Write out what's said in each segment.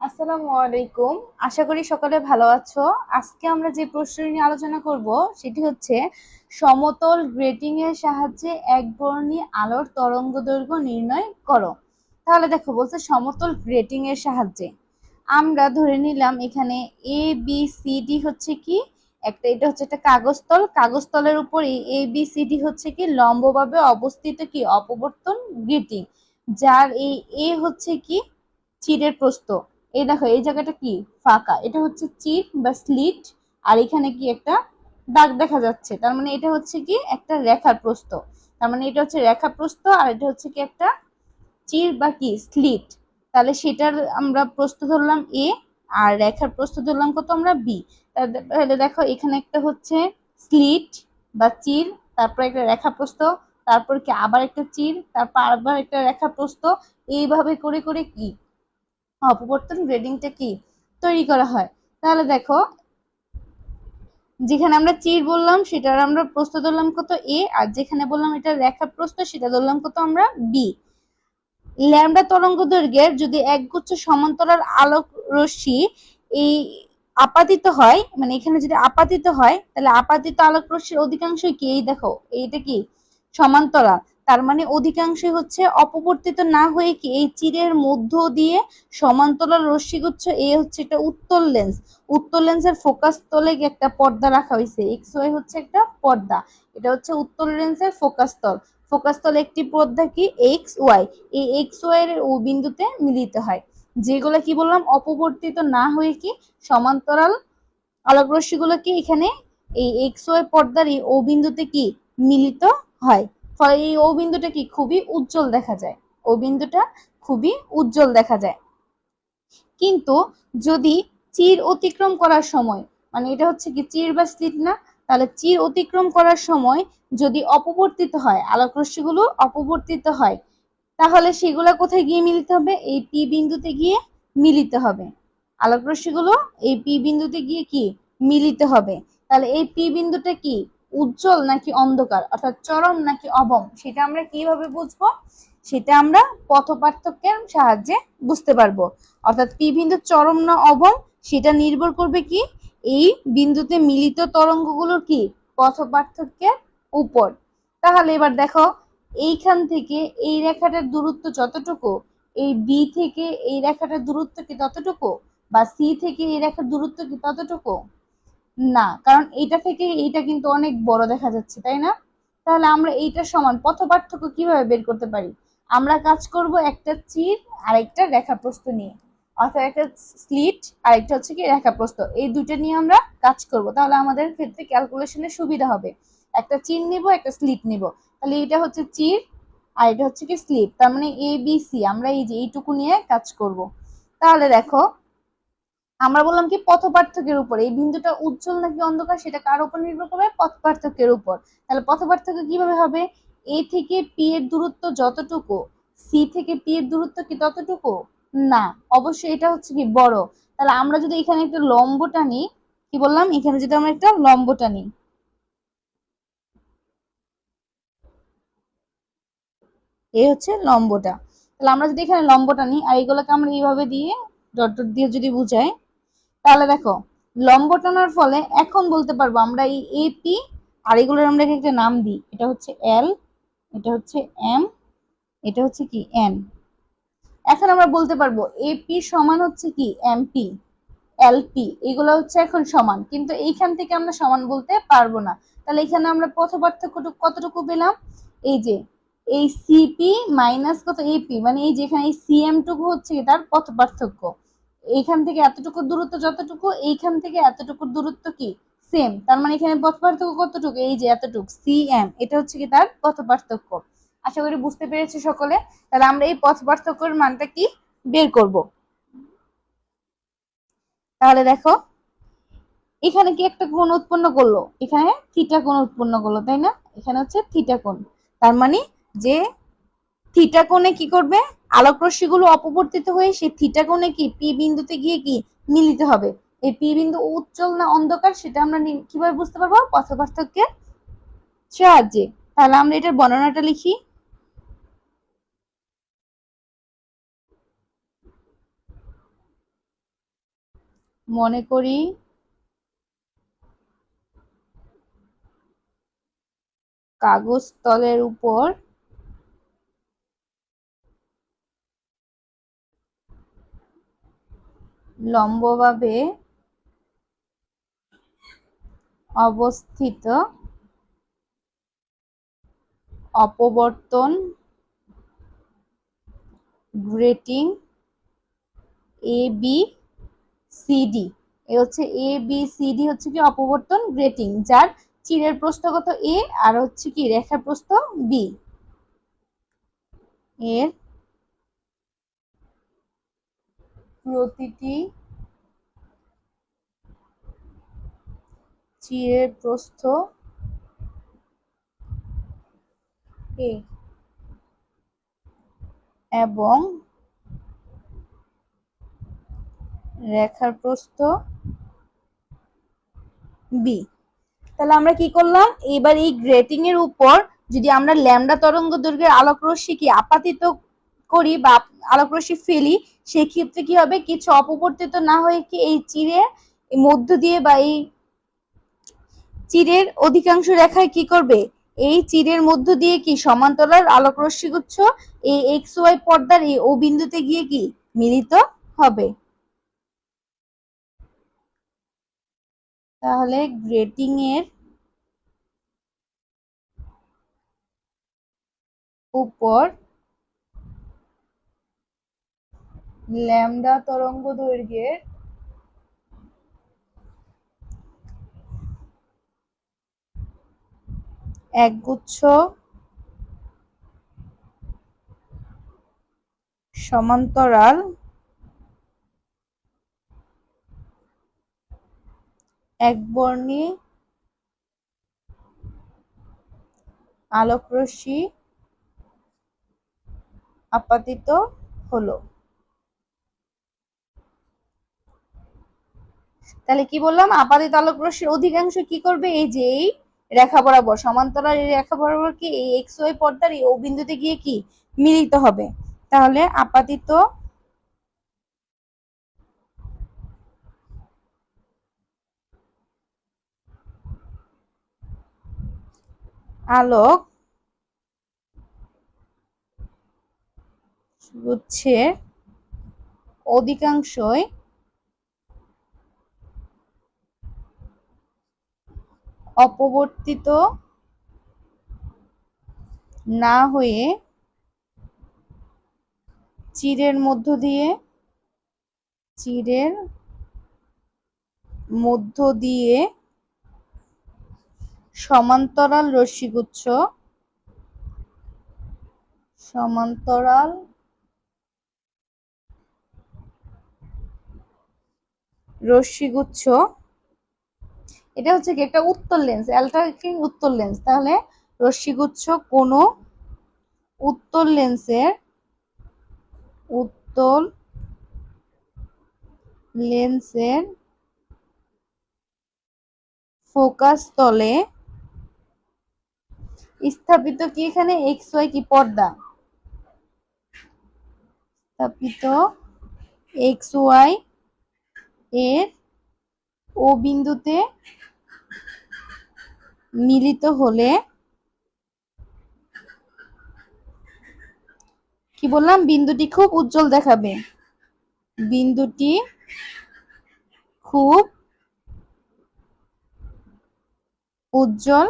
আসসালামু আলাইকুম। আশা করি সকলে ভালো আছো। আজকে আমরা যে প্রশ্নটি নিয়ে আলোচনা করব সেটি হচ্ছে সমতল গ্রেটিং এর সাহায্যে একবর্ণী আলোর তরঙ্গদৈর্ঘ্য নির্ণয় করো। তাহলে দেখো বলছে সমতল গ্রেটিং এর সাহায্যে আমরা ধরে নিলাম এখানে এ বি সি ডি হচ্ছে কি একটা, এটা হচ্ছে একটা কাগজতল। কাগজতলের উপরে এ বি সি ডি হচ্ছে কি লম্বভাবে অবস্থিত কি অপবর্তন গ্রেটিং, যার এই এ হচ্ছে কি চিরের প্রস্থ। এই দেখো এই জায়গাটা কি ফাঁকা, এটা হচ্ছে চির বা স্লিট। আর এখানে কি একটা দাগ দেখা যাচ্ছে, তার মানে এটা হচ্ছে কি একটা রেখার প্রস্থ। তার মানে এটা হচ্ছে রেখা প্রস্থ আর এটা হচ্ছে কি একটা চির বা কি স্লিট। তাহলে সেটার আমরা প্রস্থ ধরলাম এ, আর রেখার প্রস্থ ধরলাম কত আমরা বি। তাহলে দেখো এখানে একটা হচ্ছে স্লিট বা চির, তারপর একটা রেখা প্রস্থ, তারপর কি আবার একটা চির, তারপর আবার একটা রেখা প্রস্থ। এইভাবে করে করে কি অপবর্তন গ্রেডিংটা কি তৈরি করা হয়। তাহলে দেখো যেখানে আমরা চির বললাম সেটার আমরা প্রস্থ ধরলাম কত এ, আর যেখানে বললাম এটা রেখা প্রস্থ সেটা ধরলাম কত আমরা বি। ল্যামডা তরঙ্গ দৈর্ঘ্যের যদি একগুচ্ছ সমান্তরাল আলোক রশ্মি এই আপাতিত হয়, মানে এখানে যদি আপাতিত হয় তাহলে আপাতিত আলোক রশ্মির অধিকাংশই কি এই দেখো এইটা কি সমান্তরাল, তার মানে অধিকাংশই হচ্ছে অপবর্তিত না হয়ে কি এই চিরের মধ্য দিয়ে সমান্তরাল রশ্মিগুচ্ছ এ হচ্ছে একটা উত্তল লেন্স। উত্তল লেন্সের ফোকাস তলে একটা পর্দা রাখা হয়েছে, এক্স ওয়াই হচ্ছে একটা পর্দা, এটা হচ্ছে উত্তল লেন্সের ফোকাস তল। ফোকাস তলে একটি পর্দা কি এক্স ওয়াই, এই এক্স ওয়াই এর ও বিন্দুতে মিলিত হয়। যেগুলো কি বললাম অপবর্তিত না হয়ে কি সমান্তরাল আলোক রশ্মিগুলো কি এখানে এই এক্স ওয়াই পর্দার এই ও বিন্দুতে কি মিলিত হয়। ফলে এই ও বিন্দুটা কি খুবই উজ্জ্বল দেখা যায়, ও বিন্দুটা খুবই উজ্জ্বল দেখা যায়। কিন্তু যদি চির অতিক্রম করার সময়, মানে এটা হচ্ছে কি চির বা স্লিট না, তাহলে চির অতিক্রম করার সময় যদি অপবর্তিত হয় আলোক রশ্মিগুলো অপবর্তিত হয়, তাহলে সেগুলো কোথায় গিয়ে মিলিত হবে এই পি বিন্দুতে গিয়ে মিলিত হবে। আলোক রশ্মিগুলো এই পি বিন্দুতে গিয়ে কি মিলিত হবে। তাহলে এই পি বিন্দুটা কি উজ্জ্বল নাকি অন্ধকার, অর্থাৎ চরম নাকি অবম, সেটা আমরা কিভাবে বুঝবো, সেটা আমরা পথ পার্থক্যের সাহায্যে বুঝতে পারবো। অর্থাৎ পি বিন্দু চরম না অবম সেটা নির্ভর করবে কি এই বিন্দুতে মিলিত তরঙ্গগুলোর কি পথ পার্থক্যের উপর। তাহলে এবার দেখো এইখান থেকে এই রেখাটার দূরত্ব যতটুকু, এই বি থেকে এই রেখাটার দূরত্ব কি ততটুকু, বা সি থেকে এই রেখার দূরত্ব কি ততটুকু না, কারণ এইটা থেকে এইটা কিন্তু অনেক বড় দেখা যাচ্ছে তাই না। তাহলে আমরা এইটার সমান পথ পার্থক্য কিভাবে বের করতে পারি, আমরা কাজ করব একটা চির আর একটা রেখা প্রস্থ নিয়ে, অর্থাৎ একটা স্লিট আর একটা হচ্ছে কি রেখা প্রস্থ, এই দুইটা নিয়ে আমরা কাজ করব। তাহলে আমাদের ক্ষেত্রে ক্যালকুলেশনে সুবিধা হবে। একটা চির নিব একটা স্লিট নিব, তাহলে এটা হচ্ছে চির আর এটা হচ্ছে কি স্লিট, তার মানে এ বি সি আমরা এই যে এইটুকু নিয়ে কাজ করব। তাহলে দেখো আমরা বললাম কি পথ পার্থক্যের উপর, এই বিন্দুটা উজ্জ্বল নাকি অন্ধকার সেটা কার উপর নির্ভর করবে পথ পার্থক্যের উপর। তাহলে পথ পার্থক্য কিভাবে হবে, এ থেকে পি এর দূরত্ব যতটুকু, সি থেকে পি এর দূরত্ব কি ততটুকু না, অবশ্যই এটা হচ্ছে কি বড়। তাহলে আমরা যদি এখানে একটা লম্ব টানি, কি বললাম এখানে যদি আমরা একটা লম্ব টানি, এই হচ্ছে লম্বটা। তাহলে আমরা যদি এখানে লম্বটা নিই আর এগুলোকে আমরা এইভাবে দিয়ে ডট ডট দিয়ে যদি বুঝাই, তাহলে দেখো লম্ব টানার ফলে এখন বলতে পারবো আমরা এই এপি আর এগুলোর আমরা একটা নাম দিই, এটা হচ্ছে এল, এটা হচ্ছে এম, এটা হচ্ছে কি এন। এখন আমরা বলতে পারবো এপি সমান হচ্ছে কি এমপি, এলপি, এগুলো হচ্ছে এখন সমান, কিন্তু এইখান থেকে আমরা সমান বলতে পারবো না। তাহলে এখানে আমরা পথ পার্থক্য কতটুকু পেলাম, এই যে এই সিপি মাইনাস কত এপি, মানে এই যেখানে এই সিএম টুকু হচ্ছে তার পথ পার্থক্য। এইখান থেকে এতটুকু দূরত্ব যতটুকু, এইখান থেকে এতটুকু দূরত্ব কি সেম, তার মানে এখানে পথ পার্থক্য কতটুকু এই যে এতটুকু সিএম, এটা হচ্ছে কি তার পথ পার্থক্য। আশা করি বুঝতে পেরেছি সকলে। তাহলে আমরা এই পথ পার্থক্যের মানটা কি বের করব। তাহলে দেখো এখানে কি একটা কোণ উৎপন্ন করলো, এখানে থিটা কোণ উৎপন্ন করলো তাই না, এখানে হচ্ছে থিটা কোণ। তার মানে যে থিটা কোণে কি করবে আলোক রশ্মিগুলো অপবর্তিত হয়ে সেই থিটা কোণে কি পি বিন্দুতে গিয়ে কি মিলিত হবে। এই পি বিন্দু উজ্জ্বল না অন্ধকার সেটা আমরা কিভাবে বুঝতে পারবো পথ পার্থক্যের সাহায্যে। তাহলে আমরা এটার বর্ণনাটা লিখি। মনে করি কাগজ তলের উপর লম্বভাবে অবস্থিত অপবর্তন grating A B C D. এ হচ্ছে এ বি সি ডি হচ্ছে কি অপবর্তন গ্রেটিং, যার চিরের প্রস্থগত এ আর হচ্ছে কি রেখার প্রস্থ বি। এর প্রতিটি চিরের প্রস্থ এ এবং রেখার প্রস্থ বি। তাহলে আমরা কি করলাম, এবার এই গ্রেটিং এর উপর যদি আমরা ল্যামডা তরঙ্গ দৈর্ঘ্যের আলোক রশ্মি কি আপাতিত করি বা আলোক রশ্মি ফেলি, সেক্ষেত্রে কি হবে, কিছু অপবর্তিত না হয়ে কি এই চিরের মধ্য দিয়ে বা এই চিরের অধিকাংশ রেখায় কি করবে, এই চিরের মধ্য দিয়ে কি সমান্তরাল আলোক রশ্মি গুচ্ছ এই এক্স ওয়াই পর্দার এই ও বিন্দুতে গিয়ে কি মিলিত হবে। তাহলে গ্রেটিং এর উপর ল্যামডা তরঙ্গ দৈর্ঘ্যের একগুচ্ছ সমান্তরাল একবর্ণী আলোক রশ্মি আপাতিত হলো। তাহলে কি বললাম, আপাতিত আলোক রশ্মির অধিকাংশ কি করবে, এই যে এই রেখা বরাবর সমান্তরাল এই রেখা বরাবর কি এই এক্স ওয়াই পর্দার এই ও বিন্দুতে গিয়ে কি মিলিত হবে। তাহলে আপাতিত আলোক গুচ্ছের অধিকাংশই অপবর্তিত না হয়ে চিরের মধ্য দিয়ে সমান্তরাল রশ্মিগুচ্ছ, এটা হচ্ছে কি একটা উত্তল লেন্স, এলটা কি উত্তল লেন্স। তাহলে রশ্মিগুচ্ছ কোন উত্তল লেন্সের ফোকাস তলে স্থাপিত কি এখানে এক্স ওয়াই কি পর্দা, স্থাপিত এক্স ওয়াই এর ও বিন্দুতে মিলিত হলে কি বললাম, বিন্দুটি খুব উজ্জ্বল দেখাবে, বিন্দুটি খুব উজ্জ্বল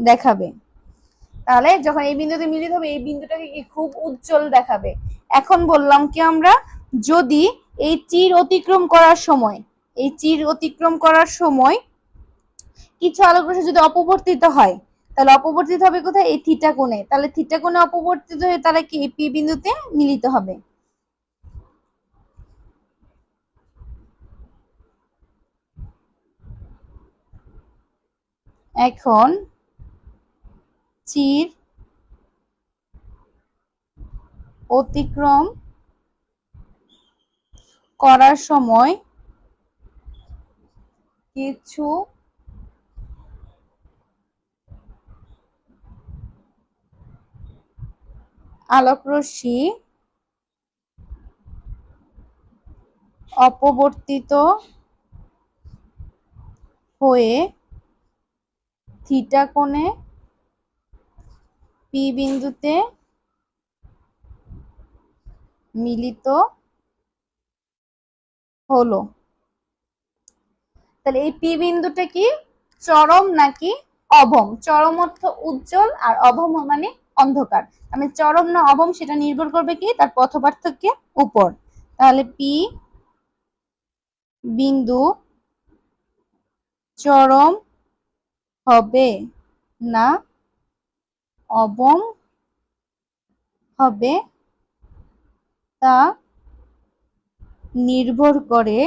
দেখাবে। তাহলে যখন এই বিন্দুতে মিলিত হবে এই বিন্দুটাকে কি খুব উজ্জ্বল দেখাবে। এখন বললাম কি আমরা, যদি এই চির অতিক্রম করার সময় কিছু আলোক রশ্মি যদি অপবর্তিত হয়, তাহলে অপবর্তিত হবে কোথায়, এই থিটা কোণে। তাহলে থিটা কোণে অপবর্তিত হয়ে তাহলে কি পি বিন্দুতে মিলিত হবে। এখন চির অতিক্রম করার সময় কিছু আলোক রশ্মি অপবর্তিত হয়ে থিটা কোণে পি বিন্দুতে মিলিত হলো। তাহলে এই পি বিন্দুটা কি চরম নাকি অভম? চরম অর্থ উজ্জ্বল আর অভম মানে অন্ধকার। আমি চরম না অভম সেটা নির্ভর করবে কি তার পথ পার্থক্যের উপর। তাহলে পি বিন্দু চরম হবে না অবম হবে তা নির্ভর করে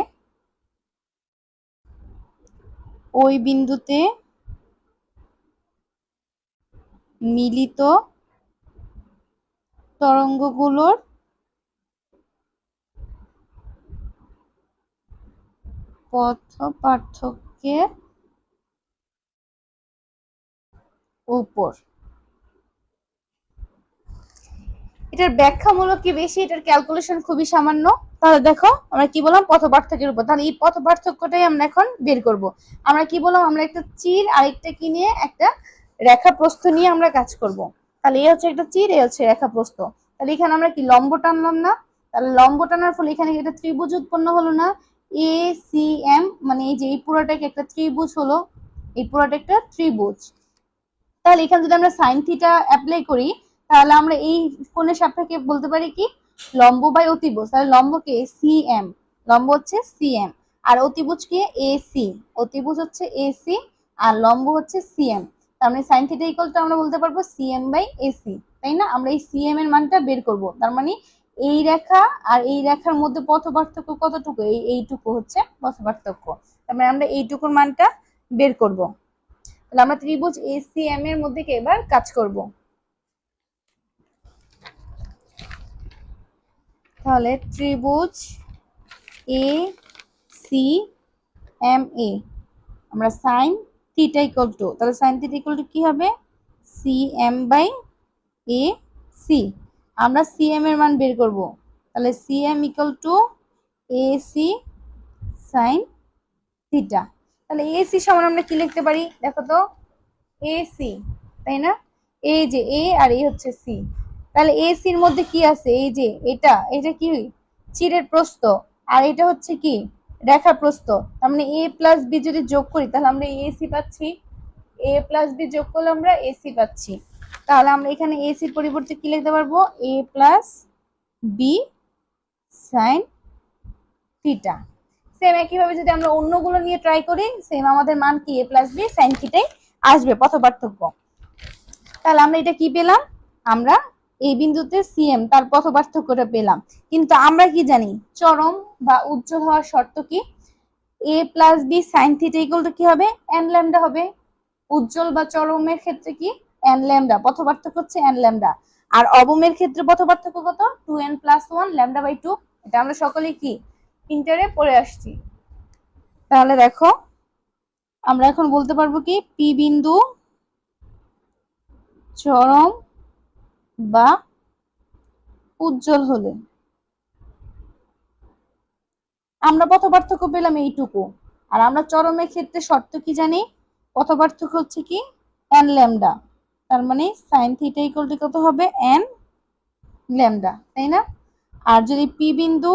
ওই বিন্দুতে মিলিত তরঙ্গগুলোর পথ পার্থক্যের উপর। এটার ব্যাখ্যামূলক কি বেশি, এটার ক্যালকুলেশন খুবই সামান্য। তাহলে দেখো আমরা কি বললাম পথ পার্থক্যের উপর, তাহলে এই পথ পার্থক্যটাই আমরা এখন বের করব। আমরা কি বললাম আমরা একটা চির আরেকটা কি নিয়ে একটা রেখা প্রস্থ নিয়ে আমরা কাজ করব। তাহলে এই হচ্ছে একটা চির, এই হচ্ছে রেখা প্রস্থ। তাহলে এখানে আমরা কি লম্ব টানলাম না, তাহলে লম্ব টানার ফলে এখানে একটা ত্রিভুজ উৎপন্ন হলো না, এ সি এম, মানে এই যে এই পুরোটাকে একটা ত্রিভুজ হলো, এই পুরোটা একটা ত্রিভুজ। তাহলে এখানে যদি আমরা সাইন থিটা অ্যাপ্লাই করি তাহলে আমরা এই কোণের সাপেক্ষে বলতে পারি কি লম্ব বাই অতিভুজ। তাহলে লম্বকে সিএম, লম্ব হচ্ছে সিএম, আর অতিভুজ কি এসি, অতিভুজ হচ্ছে এসি আর লম্ব হচ্ছে সিএম। তার মানে সাইন থিটা ইকুয়াল টু আমরা বলতে পারবো সিএম বাই এসি, তাই না? আমরা এই সিএম এর মানটা বের করব। তার মানে এই রেখা আর এই রেখার মধ্যে পথ পার্থক্য কতটুকু, এইটুকু হচ্ছে পথ পার্থক্য। তার মানে আমরা এইটুকুর মানটা বের করব। তাহলে আমরা ত্রিভুজ এসিএম এর মধ্যে এবার কাজ করব। তাহলে ত্রিভুজ এ সি এম এ আমরা সাইন থিটা ইকুয়াল টু, তাহলে সাইন থিটা ইকুয়াল টু কি হবে C M by A C. আমরা সিএম এর মান বের করব। তাহলে CM equal to A C sine theta. তাহলে এ সি সমান আমরা কি লিখতে পারি দেখো তো, এ সি, তাই না? এই যে এ আর এই হচ্ছে সি। তাহলে এ সির মধ্যে কি আছে, এই যে এটা, এটা কি চিরের প্রস্থ আর এটা হচ্ছে কি রেখার প্রস্থ। তার মানে এ প্লাস বি যদি যোগ করি তাহলে আমরা এ সি পাচ্ছি, এ প্লাস বি যোগ করলে আমরা এসি পাচ্ছি। তাহলে আমরা এখানে এসির পরিবর্তে কি লিখতে পারবো A plus B sine theta. Same একইভাবে যদি আমরা অন্যগুলো নিয়ে ট্রাই করি সেম আমাদের মান কি এ প্লাস বি সাইন থিটাই আসবে পথ পার্থক্য। তাহলে আমরা এটা কি পেলাম, আমরা এই বিন্দুতে সিএম তার পথ পার্থক্যটা পেলাম। কিন্তু আমরা কি জানি চরম বা উজ্জ্বল হওয়ার শর্ত কি A plus B sine theta equal to কি হবে এন ল্যামডা হবে। উজ্জ্বল বা চরমের ক্ষেত্রে কি এন ল্যামডা, পথ পার্থক্য হচ্ছে এন ল্যামডা। আর অবমের ক্ষেত্রে পথ পার্থক্য কত 2n + 1 ল্যামডা বাই 2। এটা আমরা সকলেই কি প্রিন্টারে পড়ে আসছি। তাহলে দেখো আমরা এখন বলতে পারবো কি পি বিন্দু চরম বা উজ্জ্বল হলে আমরা পথ পার্থক্য পেলাম এইটুকু। আর আমরা চরমের ক্ষেত্রে শর্ত কি জানি পথ পার্থক্য হচ্ছে কি এন ল্যামডা। তার মানে সাইন থিটা ইকুয়াল টু কত হবে এন ল্যামডা, তাই না? আর যদি পি বিন্দু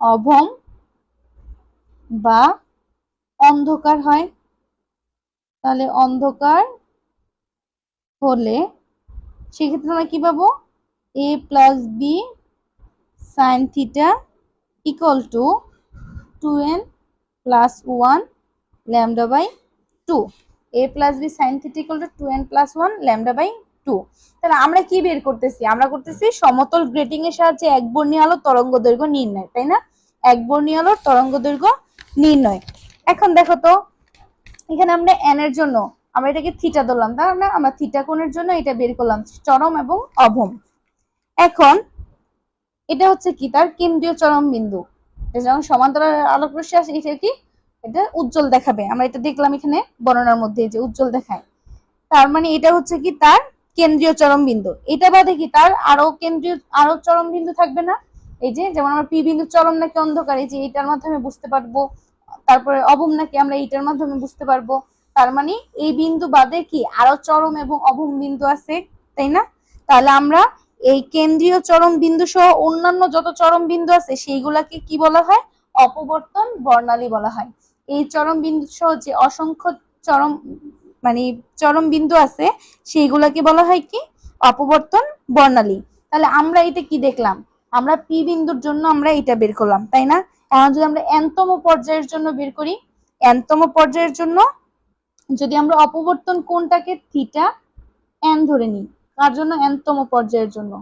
অভম বা অন্ধকার হয় তাহলে অন্ধকার হলে সেক্ষেত্রে আমরা কি পাবো A plus B sine theta equal to 2n + 1 lambda by 2। a plus B sine theta equal to 2n + 1 lambda by 2। তাহলে আমরা কি বের করতেছি, আমরা করতেছি সমতল গ্রেটিং এর সাহায্যে একবর্ণীয় আলোর তরঙ্গ দৈর্ঘ্য নির্ণয়, তাই না? একবর্ণীয় আলোর তরঙ্গ দৈর্ঘ্য নির্ণয়। এখন দেখো তো এখানে আমরা n এর জন্য আমরা এটাকে থিটা ধরলাম, তার মানে আমরা থিটা কোণের জন্য এটা বের করলাম চরম এবং অভম। এখন এটা হচ্ছে কি তার কেন্দ্রীয় চরম বিন্দু, যখন সমান্তরাল আলোক রশ্মি আসে এটা কি এটা উজ্জ্বল দেখাবে। আমরা এটা দেখলাম এখানে বর্ণনার মধ্যে যে উজ্জ্বল দেখায়। তার মানে এটা হচ্ছে কি তার কেন্দ্রীয় চরম বিন্দু। এটা বাদে কি তার আরো কেন্দ্রীয় আরো চরম বিন্দু থাকবে না? এই যে যেমন আমরা পি বিন্দু চরম নাকি অন্ধকার, এই যে এটার মাধ্যমে বুঝতে পারবো। তারপরে অভম নাকি আমরা এইটার মাধ্যমে বুঝতে পারবো। তার মানে এই বিন্দু বাদে কি আরো চরম এবং অভম বিন্দু আছে, তাই না? তাহলে আমরা এই কেন্দ্রীয় চরম বিন্দু সহ অন্যান্য যত চরম বিন্দু আছে সেইগুলাকে কি বলা হয়? অপবর্তন বর্ণালী বলা হয়। এই চরম বিন্দু সহ যে অসংখ্য চরম মানে চরম বিন্দু আছে সেইগুলাকে বলা হয় কি? অপবর্তন বর্ণালী। তাহলে আমরা এটা কি দেখলাম? আমরা পি বিন্দুর জন্য আমরা এটা বের করলাম, তাই না? এখন যদি আমরা এনতম পর্যায়ের জন্য বের করি, এনতম পর্যায়ের জন্য যদি আমরা অপবর্তন কোণটাকে থিটা এন ধরে নিই, কার জন্য? এনতম পর্যায়ের জন্য।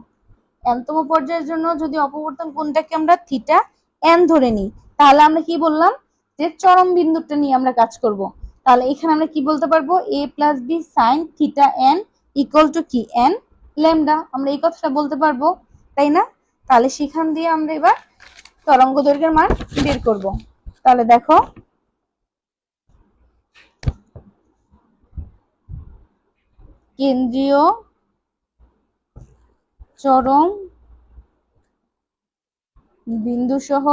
এনতম পর্যায়ের জন্য যদি অপবর্তন কোণটাকে আমরা থিটা এন ধরে নিই, তাহলে আমরা কি বললাম? যে চরম বিন্দুটা নিয়ে আমরা কাজ করব। তাহলে এখানে আমরা কি বলতে পারবো? a plus B sine theta N equal to কি? N lambda. আমরা এই কথাটা বলতে পারবো, তাই না? তাহলে সেখান দিয়ে আমরা এবার তরঙ্গ দৈর্ঘ্যের মান বের করব। তাহলে দেখো, কেন্দ্রীয় চরম বিন্দু সহ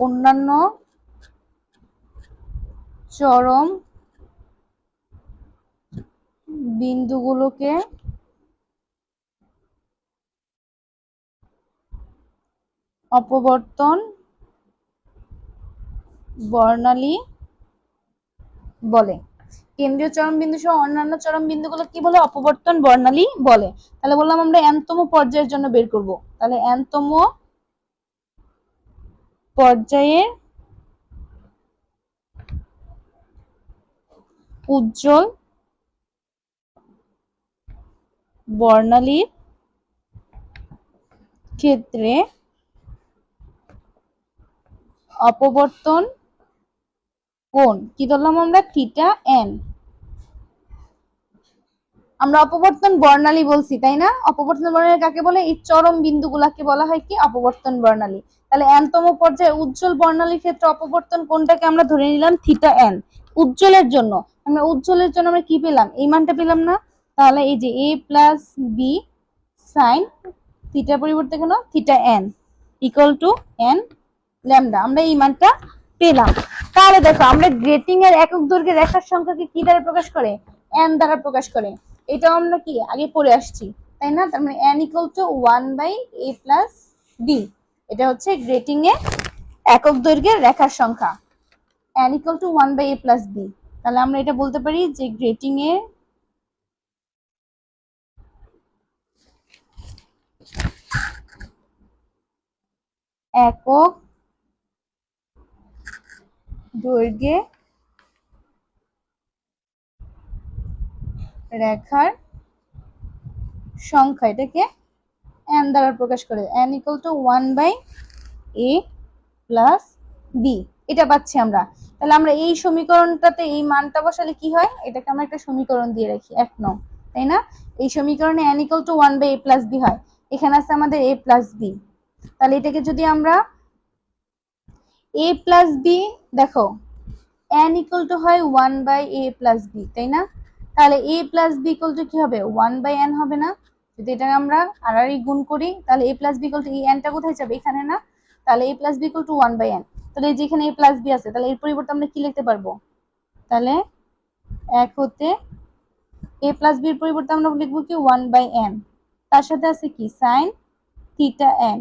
অন্যান্য চরম বিন্দুগুলোকে অপবর্তন বর্ণালী বলে। কেন্দ্রীয় চরম বিন্দু সহ অন্যান্য চরম বিন্দুগুলো কি বলে? অপবর্তন বর্ণালী বলে। তাহলে বললাম আমরা এনতম পর্যায়ের জন্য বের করব। তাহলে এনতম পর্যায়ের উজ্জ্বল বর্ণালীর ক্ষেত্রে অপবর্তন কোণ কি ধরলাম আমরা? Theta N. আমরা অপবর্তন বর্ণালী বলছি, তাই না? অপবর্তন বর্ণালী কাকে বলে? এই চরম বিন্দুগুলাকে বলা হয় কি? অপবর্তন বর্ণালী। তাহলে এনতম পর্যায়ে উজ্জ্বল বর্ণালীর ক্ষেত্রে অপবর্তন কোণটাকে আমরা ধরে নিলাম থিটা এন। উজ্জ্বলের জন্য আমরা কি পেলাম? এই মানটা পেলাম না? তাহলে এই যে a প্লাস বি সাইন থিটার পরিবর্তে কেন? Theta N equal two N lambda. আমরা এই মানটা পেলাম। তাহলে দেখো, আমরা গ্রেটিং এর একক দৈর্ঘ্যের রেখার সংখ্যাকে কি দ্বারা প্রকাশ করে? এন দ্বারা প্রকাশ করে। এটাও আমরা কি আগে পড়ে আসছি, তাই না? তার মানে N equal to 1/a plus B. এটা হচ্ছে গ্রেটিং এর একক দৈর্ঘ্যের রেখার সংখ্যা, N equal to 1/a plus B. তাহলে আমরা এটা বলতে পারি যে গ্রেটিং এর একক দৈর্ঘ্যে রেখার সংখ্যা, এটাকে এন দ্বারা প্রকাশ করে। N equal to 1/a plus B, এটা পাচ্ছি আমরা। তাহলে আমরা এই সমীকরণটাতে এই মানটা বসালে কি হয়? এটাকে আমরা একটা সমীকরণ দিয়ে রাখি 1 নং, তাই না? এই সমীকরণে n equal to 1/a plus B হয়। এখানে আছে আমাদের a প্লাস বি। তাহলে এটাকে যদি আমরা a প্লাস বি, দেখো n ইকুয়াল টু হয় 1/a প্লাস বি, তাই না? তাহলে a plus B equal to কি হবে? 1/n হবে না? যদি এটাকে আমরা আর গুণ করি তাহলে a plus B equal to এই n টা কোথায় যাবে? এখানে না? তাহলে a plus B equal to 1/n। তাহলে যেখানে a প্লাস বি আছে তাহলে এর পরিবর্তে আমরা কি লিখতে পারবো? তাহলে 1 হতে a প্লাস বি এর পরিবর্তে আমরা লিখবো কি? 1/n। তার সাথে আছে কি? Sine theta n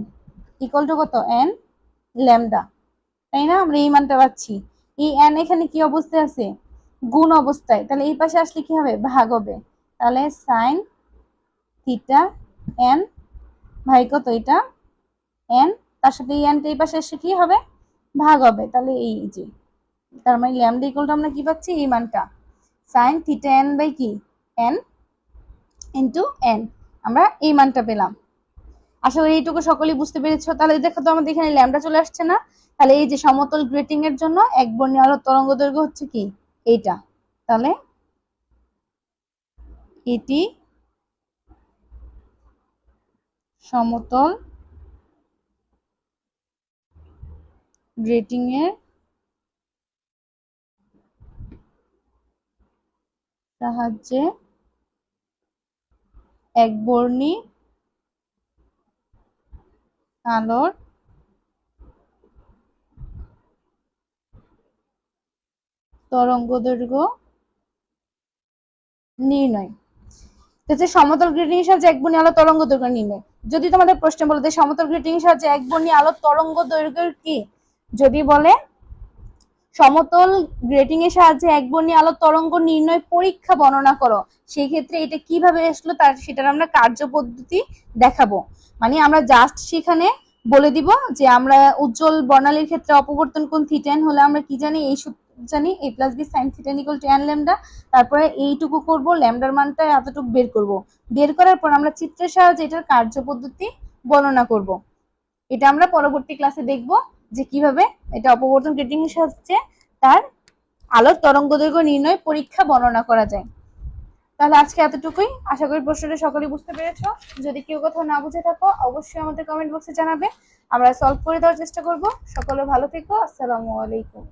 equal two কত? n ল্যামডা, তাই না? আমরা এই মানটা পাচ্ছি। এই n এখানে কি অবস্থায় আছে? গুণ অবস্থায়। তাহলে এই পাশে আসলে কি হবে? ভাগ হবে। তাহলে সাইন থিটা n ভাই কত? এটা n, তার সাথে এই n টা এই পাশে এসে কি হবে? ভাগ হবে। তাহলে এই যে, তার মানে ল্যামডা ইকুয়াল টু আমরা কি পাচ্ছি? এই মানটা সাইন থিটা n বাই কি? n into n। আমরা এই মানটা পেলাম। আশা করি এইটুকু সকলেই বুঝতে পেরেছো। তাহলে দেখো তো আমাদের এখানে ল্যামডা চলে আসছে না? তাহলে এই যে সমতল গ্রেটিং এর জন্য এক বর্ণীয় আলোর তরঙ্গ দৈর্ঘ্য হচ্ছে কি? এইটা। তাহলে এটি সমতল গ্রেটিং এর সাহায্যে একবর্ণী আলোর তরঙ্গদৈর্ঘ্য নির্ণয়। হচ্ছে সমতল গ্রেটিং এর সাহায্যে এক বর্ণী আলোর তরঙ্গ দৈর্ঘ্য নির্ণয়। যদি তোমাদের প্রশ্ন বলে যে সমতল গ্রেটিং এর সাহায্যে এক বর্ণী আলোর তরঙ্গ দৈর্ঘ্য কি, যদি বলে সমতল গ্রেটিং এর সাহায্যে এক বর্ণী আলোর তরঙ্গ নির্ণয় পরীক্ষা বর্ণনা করো, সেই ক্ষেত্রে এটা কিভাবে আসলো তার সেটার আমরা কার্যপদ্ধতি দেখাবো। মানে আমরা জাস্ট সেখানে বলে দিব যে আমরা উজ্জ্বল বর্ণালীর ক্ষেত্রে অপবর্তন কোণ থিটা হলে আমরা কি জানি, এই জানি a + b sin θ = tan lambda. তারপরে এইটুকু করব, ল্যামডার মানটা এতটুকু বের করব, বের করার পর আমরা চিত্রের সাহায্যে এটার কার্যপদ্ধতি বর্ণনা করব। এটা আমরা পরবর্তী ক্লাসে দেখব যে কিভাবে এটা অপবর্তন গ্রেটিং এর সাহায্যে তার আলোর তরঙ্গদৈর্ঘ্য নির্ণয় পরীক্ষা বর্ণনা করা যায়। তাহলে আজকে এতটুকুই, আশা করি প্রশ্নটা সকলেই বুঝতে পেরেছো। যদি কেউ কোথাও না বুঝে থাকো অবশ্যই আমাদের কমেন্ট বক্সে জানাবে, আমরা সলভ করে দেওয়ার চেষ্টা করব। সকলে ভালো থেকো, আসসালামু আলাইকুম।